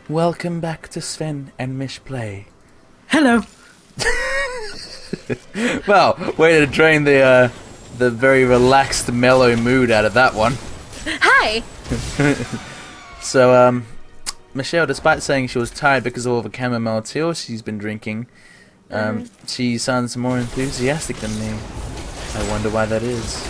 Welcome back to Sven and Miche Play. Hello. Well, way to drain the very relaxed, mellow mood out of that one. Hi. So, Michelle, despite saying she was tired because of all the chamomile tea she's been drinking, she sounds more enthusiastic than me. I wonder why that is.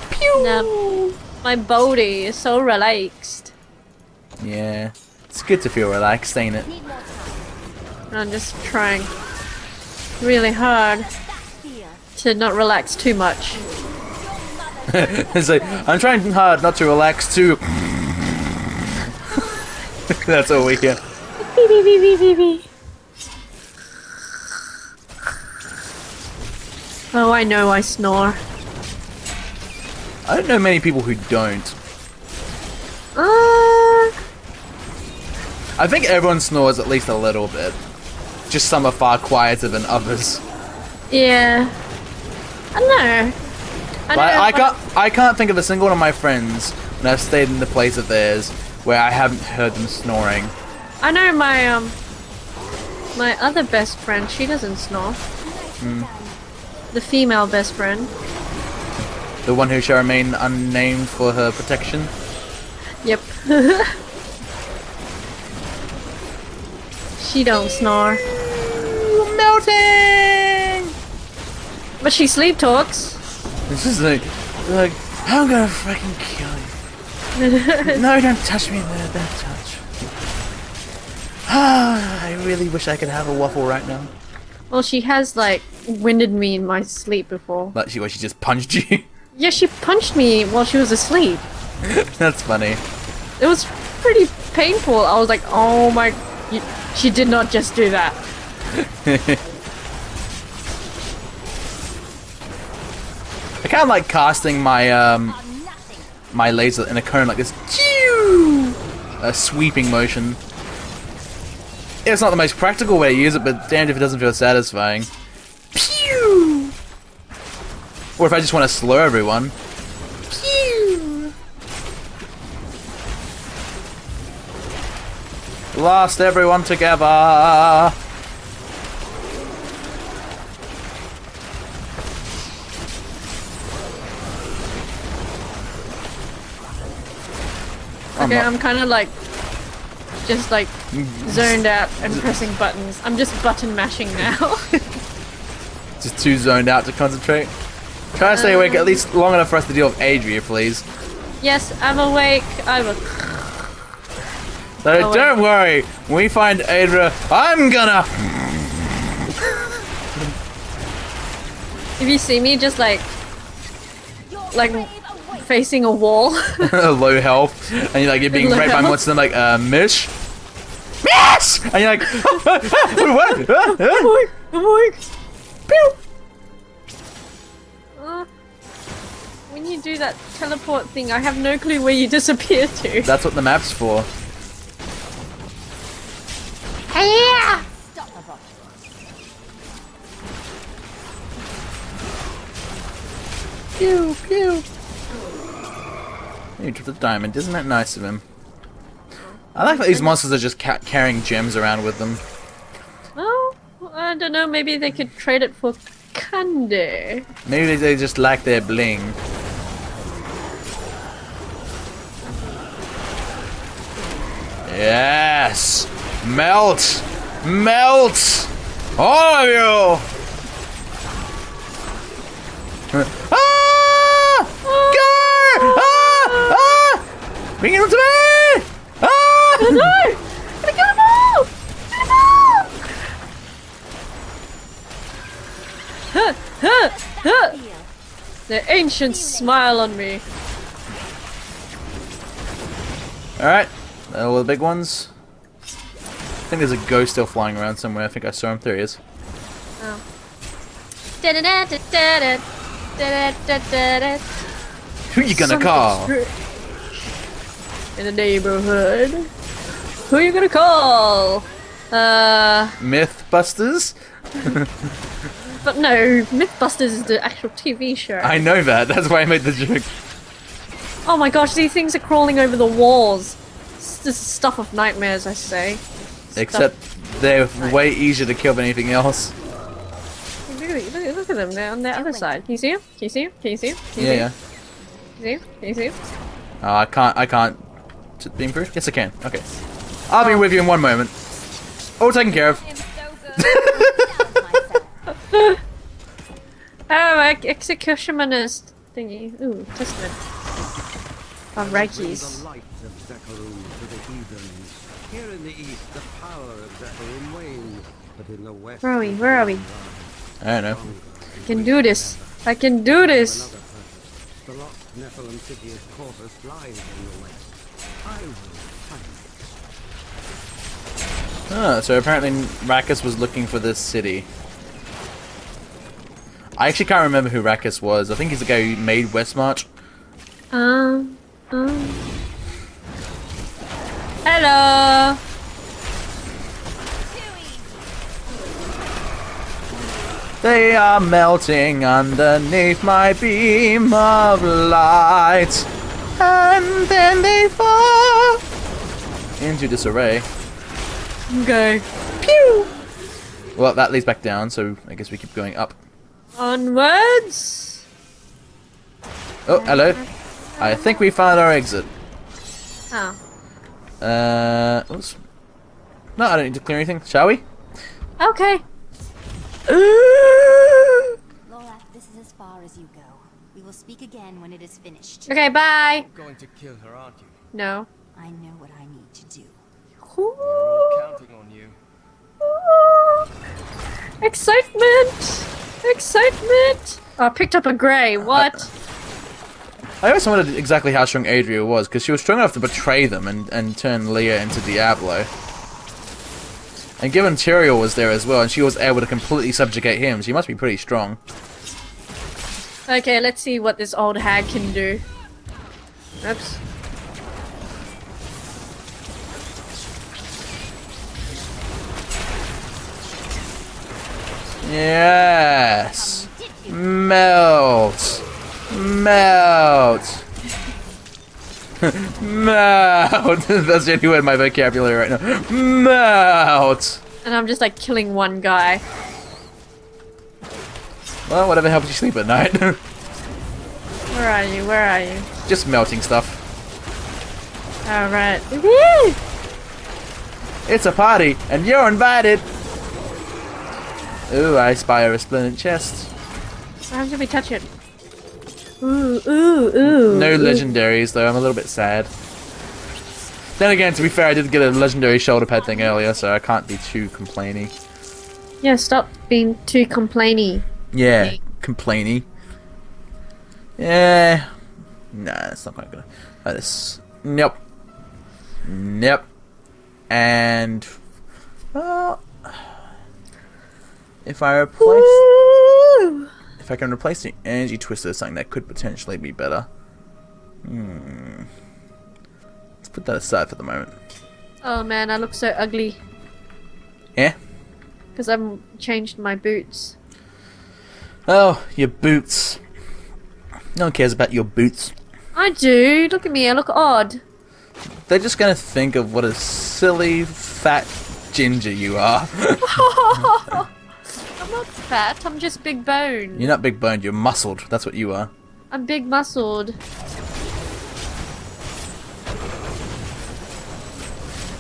Pew! No, my body is so relaxed. Yeah, it's good to feel relaxed, ain't it? I'm just trying really hard to not relax too much. It's like, I'm trying hard not to relax too. That's all we hear. Oh, I know I snore. I don't know many people who don't. I think everyone snores at least a little bit. Just some are far quieter than others. Yeah. I don't know. I can't think of a single one of my friends when I've stayed in the place of theirs where I haven't heard them snoring. I know my my other best friend, she doesn't snore. The female best friend. The one who shall remain unnamed for her protection. Yep. She don't snore. Melting! But she sleep talks. It's just like, I'm gonna fucking kill you. No, don't touch me there, don't touch. I really wish I could have a waffle right now. Well, she has like winded me in my sleep before. Like she just punched you. Yeah, she punched me while she was asleep. That's funny. It was pretty painful. I was like, oh my... She did not just do that. I kind of like casting my my laser in a cone like this. A sweeping motion. It's not the most practical way to use it, but damned if it doesn't feel satisfying. Pew! Or if I just want to slur everyone. Pew! Lost everyone together. Okay, I'm kind of like... just like zoned out and pressing buttons. I'm just button mashing now. Just too zoned out to concentrate. Try to stay awake at least long enough for us to deal with Adria, please. Yes, I'm awake. So don't worry, when we find Adria, I'm gonna... If you see me just like facing a wall. Low health, and you're being raped by monsters, like, Miche? Miche! And you're like, what? I'm awake. Pew! When you do that teleport thing, I have no clue where you disappear to. That's what the map's for. Yeah! Pew, pew. He dropped a diamond. Isn't that nice of him? I like that these monsters are just carrying gems around with them. Well, I don't know. Maybe they could trade it for candy. Maybe they just lack their bling. Yes! Melt! Melt! All of you! Ah! Go! Ah! Ah! Bring it to me! Ah! Oh no! Gotta get them all! Get them all! Huh, huh, huh. The ancients smile on me. Alright, all the big ones. I think there's a ghost still flying around somewhere. I think I saw him. There he is. Oh. Who you gonna call? In the neighborhood. Who are you gonna call? Mythbusters? But no, Mythbusters is the actual TV show. I know that. That's why I made the joke. Oh my gosh, these things are crawling over the walls. This is stuff of nightmares, I say. Except they're way easier to kill than anything else. Look at them, they're on the other side. Can you see him? Can you see him? Can you see him? Can you Yeah, see him? Can you see him? Oh, I can't. Beam through? Yes, I can. Okay. I'll be with you in one moment. All taken care of. Oh, executionist thingy. Ooh, testament. Of Reiki's. Here in the east, the power of Zechariah wanes, but in the west. Where are we? Where are we? I don't know. I can do this. I can do this. The lost Nephilim city of Corvus lies in the west. I will find it. Oh, so apparently Rakkus was looking for this city. I actually can't remember who Rakkus was. I think he's the guy who made Westmarch. Hello. They are melting underneath my beam of light, and then they fall into disarray. Okay. Pew! Well, that leads back down, so I guess we keep going up. Onwards. Oh, hello. I think we found our exit. Oh. Oops. No, I don't need to clear anything. Shall we? Okay. Laura, this is as far as you go. We will speak again when it is finished. Okay, bye. You're going to kill her, aren't you? No. I know what I need to do. We're all counting on you. Excitement! Excitement! Oh, I picked up a grey. What? I always wondered exactly how strong Adria was, because she was strong enough to betray them and turn Leah into Diablo. And given Tyrael was there as well, and she was able to completely subjugate him, she must be pretty strong. Okay, let's see what this old hag can do. Oops. Yes! Melt! Melt! Melt! That's the only word in my vocabulary right now. Melt! And I'm just like killing one guy. Well, whatever helps you sleep at night. Where are you? Where are you? Just melting stuff. Alright. Woo! It's a party, and you're invited! Ooh, I spy a resplendent chest. How should we touch it? Ooh, ooh, ooh. No ooh. legendaries, though. I'm a little bit sad. Then again, to be fair, I did get a legendary shoulder pad thing earlier, so I can't be too complainy. Yeah, stop being too complainy. Yeah, complainy. Yeah. Nah, it's not quite good. This. Nope. Nope. And. Well. If I replace. Ooh. If I can replace the energy twister with something that could potentially be better. Let's put that aside for the moment. Oh man, I look so ugly. Yeah? Because I've changed my boots. Oh, your boots. No one cares about your boots. I do. Look at me. I look odd. They're just gonna think of what a silly, fat ginger you are. I'm not fat. I'm just big boned. You're not big boned, you're muscled. That's what you are. I'm big muscled.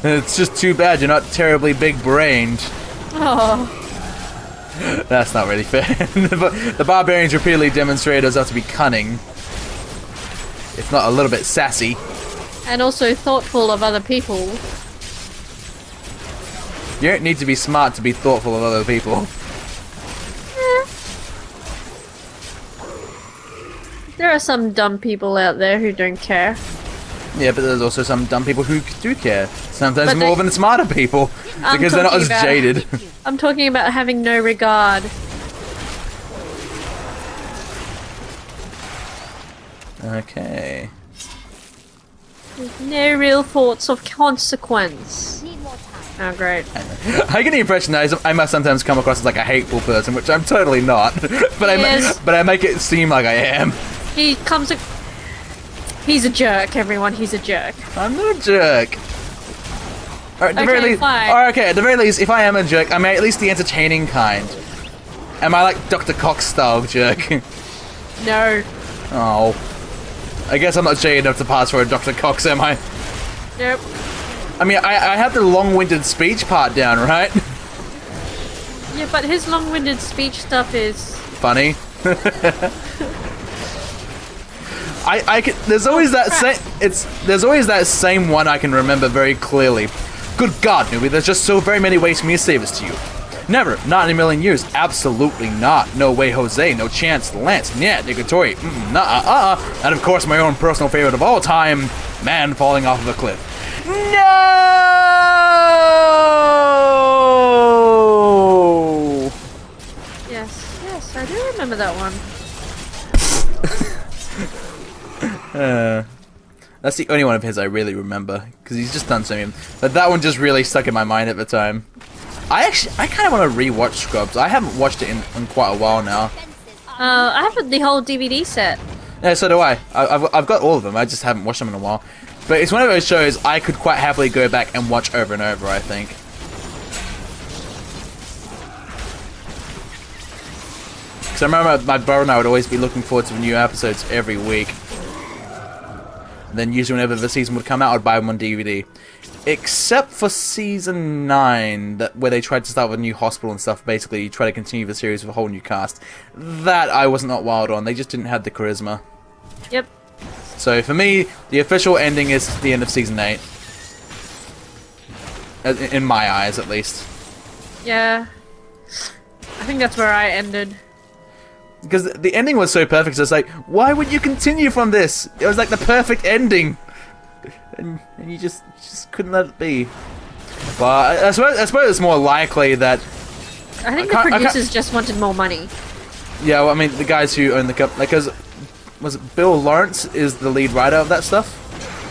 It's just too bad you're not terribly big brained. Oh. That's not really fair. The barbarians repeatedly demonstrated themselves to be cunning, if not a little bit sassy. And also thoughtful of other people. You don't need to be smart to be thoughtful of other people. There are some dumb people out there who don't care. Yeah, but there's also some dumb people who do care. Sometimes But more they- than smarter people. I'm Because they're not talking as about- jaded. I'm talking about having no regard. Okay. No real thoughts of consequence. Need more time. Oh, great. I get the impression that I must sometimes come across as like a hateful person, which I'm totally not. But Yes. I make it seem like I am. He He's a jerk, everyone. He's a jerk. I'm not a jerk. Alright, at the very least, fine. alright, okay, at the very least, if I am a jerk, I'm at least the entertaining kind. Am I like Dr. Cox style jerk? No. Oh. I guess I'm not jaded enough to pass for a Dr. Cox, am I? Nope. I mean, I had the long-winded speech part down, right? Yeah, but his long-winded speech stuff is... Funny. There's always that there's always that same one I can remember very clearly. Good God, newbie, there's just so very many ways for me to say this to you. Never, not in a million years, absolutely not. No way, Jose, no chance, Lance, yeah, Negatory, and of course my own personal favorite of all time, man falling off of a cliff. No! Yes, I do remember that one. That's the only one of his I really remember, because he's just done so many. But that one just really stuck in my mind at the time. I kind of want to rewatch Scrubs. I haven't watched it in quite a while now. I have the whole DVD set. Yeah, so do I. I've got all of them. I just haven't watched them in a while. But it's one of those shows I could quite happily go back and watch over and over, I think. Because I remember my brother and I would always be looking forward to the new episodes every week. And then usually whenever the season would come out, I'd buy them on DVD. Except for season 9, where they tried to start with a new hospital and stuff, basically try to continue the series with a whole new cast. That I was not wild on. They just didn't have the charisma. Yep. So for me, the official ending is the end of season 8. In my eyes, at least. Yeah. I think that's where I ended. Because the ending was so perfect, so it's like, why would you continue from this? It was like the perfect ending. And you just couldn't let it be. But I suppose it's more likely that... I think the producers just wanted more money. Yeah, well, I mean, the guys who own the company... Like, was it Bill Lawrence is the lead writer of that stuff?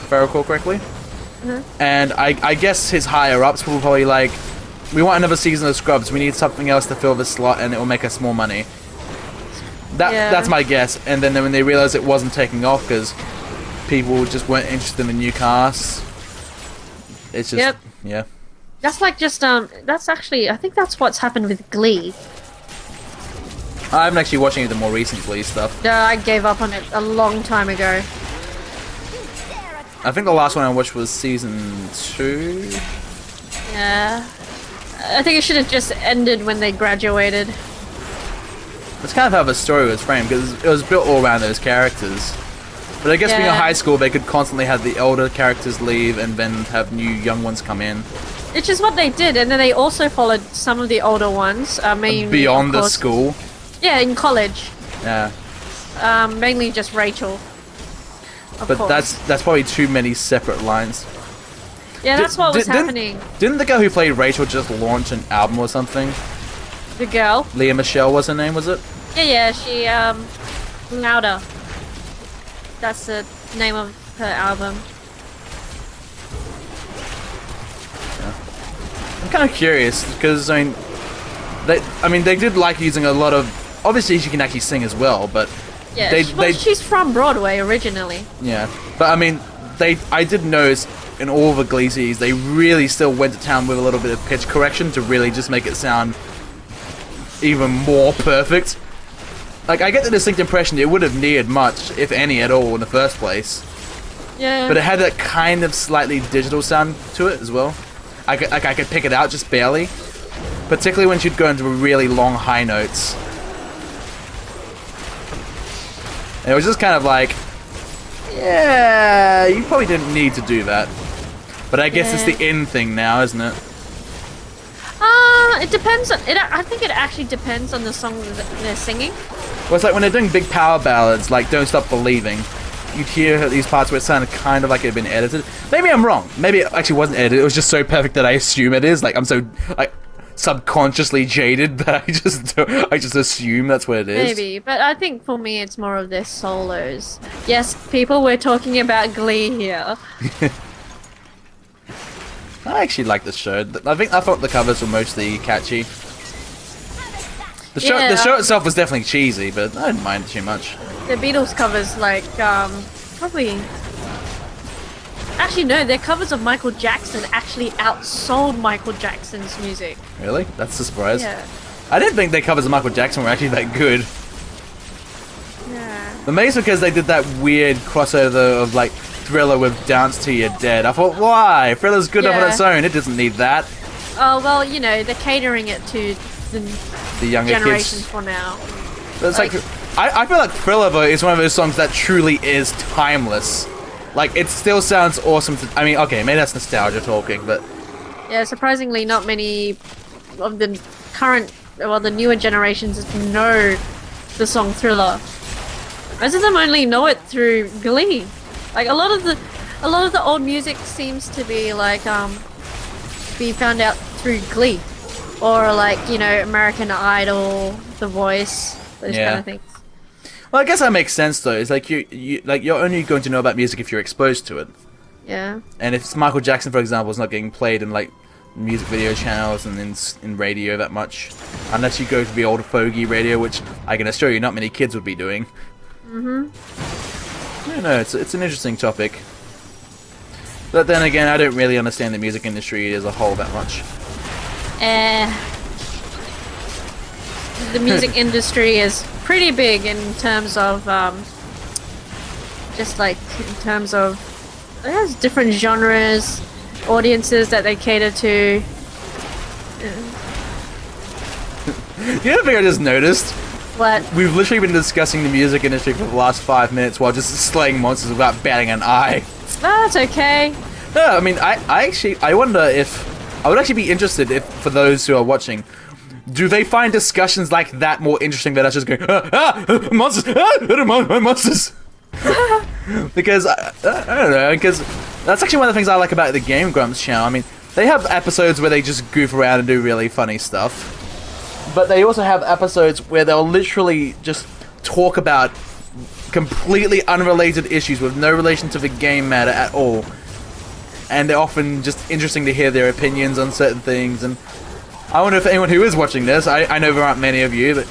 If I recall correctly. Mm-hmm. And I guess his higher-ups were probably like, we want another season of Scrubs, we need something else to fill this slot and it will make us more money. That's my guess. And then when they realized it wasn't taking off because people just weren't interested in the new cast, it's just yeah. That's like just that's actually I think that's what's happened with Glee. I haven't actually watched any of the more recent Glee stuff. No, I gave up on it a long time ago. I think the last one I watched was season 2. Yeah. I think it should have just ended when they graduated. That's kind of how the story was framed, because it was built all around those characters. But I guess being a high school, they could constantly have the older characters leave and then have new young ones come in. Which is what they did, and then they also followed some of the older ones. Mainly, beyond the school? Yeah, in college. Yeah. Mainly just Rachel. But that's probably too many separate lines. Yeah, that's what was happening. Didn't the girl who played Rachel just launch an album or something? The girl? Leah Michelle was her name, was it? Yeah, she, Louder. That's the name of her album. Yeah. I'm kind of curious, because, I mean, they did like using a lot of... Obviously, she can actually sing as well, but... Yeah, she's from Broadway originally. Yeah, but I mean, I did notice in all the Glee series, they really still went to town with a little bit of pitch correction to really just make it sound even more perfect. Like, I get the distinct impression it would have needed much, if any at all, in the first place. Yeah. But it had that kind of slightly digital sound to it as well. I could pick it out just barely. Particularly when she'd go into really long high notes. And it was just kind of like, yeah, you probably didn't need to do that. But I guess it's the in thing now, isn't it? It depends on it. I think it actually depends on the song that they're singing. Well, it's like when they're doing big power ballads, like "Don't Stop Believing," you'd hear these parts where it sounded kind of like it had been edited. Maybe I'm wrong. Maybe it actually wasn't edited. It was just so perfect that I assume it is. Like, I'm so subconsciously jaded that I just assume that's what it is. Maybe, but I think for me it's more of their solos. Yes, people, we're talking about Glee here. I actually like this show. I thought the covers were mostly catchy. The show itself was definitely cheesy, but I didn't mind it too much. The Beatles covers, like, probably Actually, no, their covers of Michael Jackson actually outsold Michael Jackson's music. Really? That's a surprise. Yeah. I didn't think their covers of Michael Jackson were actually that good. Yeah. But maybe it's because they did that weird crossover of like Thriller with Dance Till You're Dead. I thought, why? Thriller's good enough on Yeah. its own. It doesn't need that. Oh, well, you know, they're catering it to the The younger generation kids. for now. But it's like, I feel like Thriller though is one of those songs that truly is timeless. Like it still sounds awesome. I mean, okay, maybe that's nostalgia talking, but Yeah, surprisingly, not many of the the newer generations know the song Thriller. Most of them only know it through Glee. Like a lot of the old music seems to be like be found out through Glee, or like, you know, American Idol, The Voice, those Yeah. kind of things. well, I guess that makes sense though. It's like you're only going to know about music if you're exposed to it. Yeah. And if Michael Jackson, for example, is not getting played in like music video channels and in radio that much, unless you go to the old fogey radio, which I can assure you not many kids would be doing. I don't know, it's an interesting topic. But then again, I don't really understand the music industry as a whole that much. The music industry is pretty big in terms of there's different genres, audiences that they cater to. You know the thing I just noticed? What? We've literally been discussing the music industry for the last 5 minutes while just slaying monsters without batting an eye. Oh, it's okay. No, I mean, I wonder if... I would actually be interested if, for those who are watching, do they find discussions like that more interesting than us just going, monsters, monsters? Because, I don't know, because that's actually one of the things I like about the Game Grumps channel. I mean, they have episodes where they just goof around and do really funny stuff. But they also have episodes where they'll literally just talk about completely unrelated issues with no relation to the game matter at all. And they're often just interesting to hear their opinions on certain things. And I wonder if anyone who is watching this, I know there aren't many of you, but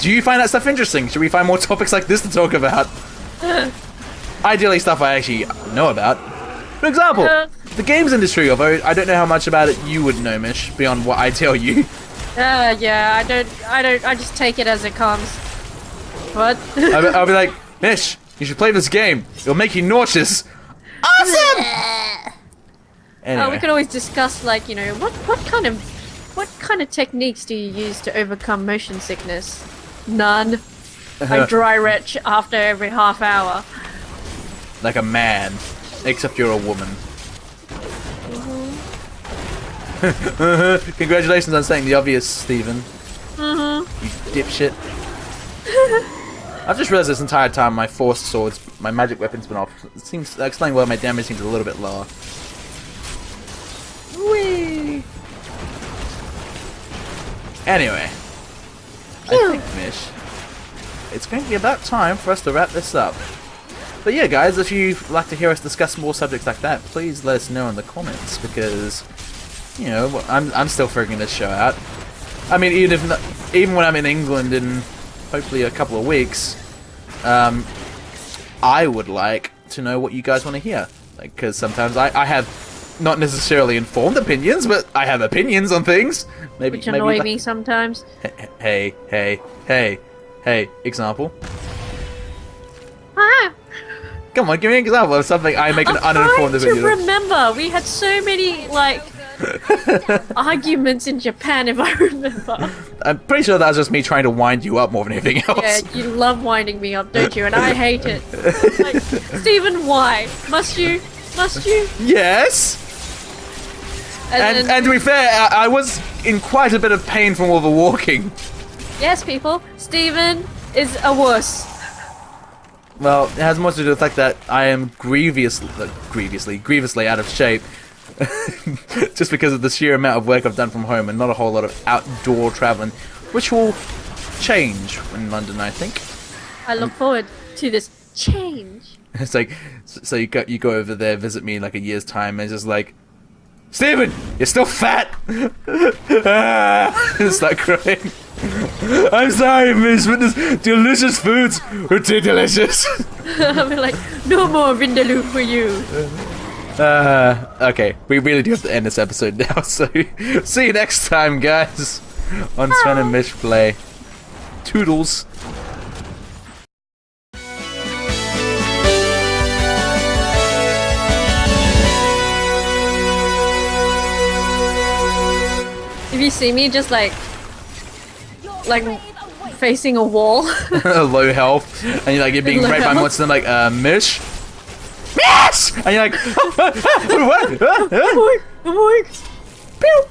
do you find that stuff interesting? Should we find more topics like this to talk about? Ideally stuff I actually know about. For example, the games industry, although I don't know how much about it you would know, Miche, beyond what I tell you. Yeah, I just take it as it comes. What? I'll be like, Miche, you should play this game. It'll make you nauseous. Awesome! Anyway. We could always discuss, like, you know, what kind of techniques do you use to overcome motion sickness? None. I dry retch after every half hour. Like a man, except you're a woman. Congratulations on saying the obvious, Stephen. You dipshit. I've just realized this entire time my force swords, my magic weapon's been off. It seems that explains why my damage seems a little bit lower. Whee! Anyway, I think, Miche, it's going to be about time for us to wrap this up. But yeah, guys, if you'd like to hear us discuss more subjects like that, please let us know in the comments, because, you know, I'm still figuring this show out. I mean, even when I'm in England in hopefully a couple of weeks, I would like to know what you guys want to hear. Like, because sometimes I have not necessarily informed opinions, but I have opinions on things. Maybe Which annoy me sometimes. Hey, example. Ah! Come on, give me an example of something I make an uninformed I'm trying opinion to of. remember. We had so many, like, arguments in Japan, if I remember. I'm pretty sure that was just me trying to wind you up more than anything else. Yeah, you love winding me up, don't you? And I hate it. Like, Stephen, why? Must you? Must you? Yes! And And to be fair, I was in quite a bit of pain from all the walking. yes, people, Stephen is a wuss. Well, it has more to do with the fact that I am grievously out of shape. Just because of the sheer amount of work I've done from home and not a whole lot of outdoor traveling, which will change in London, I think. I look forward to this change. It's like, so you go over there, visit me in like a year's time, and it's just like, Stephen, you're still fat! It's like crying. I'm sorry, miss, but this delicious foods are too delicious. I'll be like, no more Vindaloo for you. Okay, we really do have to end this episode now, so see you next time, guys, on Sven and Miche Play. Toodles. If you see me just like facing a wall. Low health, and you're being Low raped by health. monsters. I'm like, Miche? Miche! And you're like, what? I'm awake. Pew!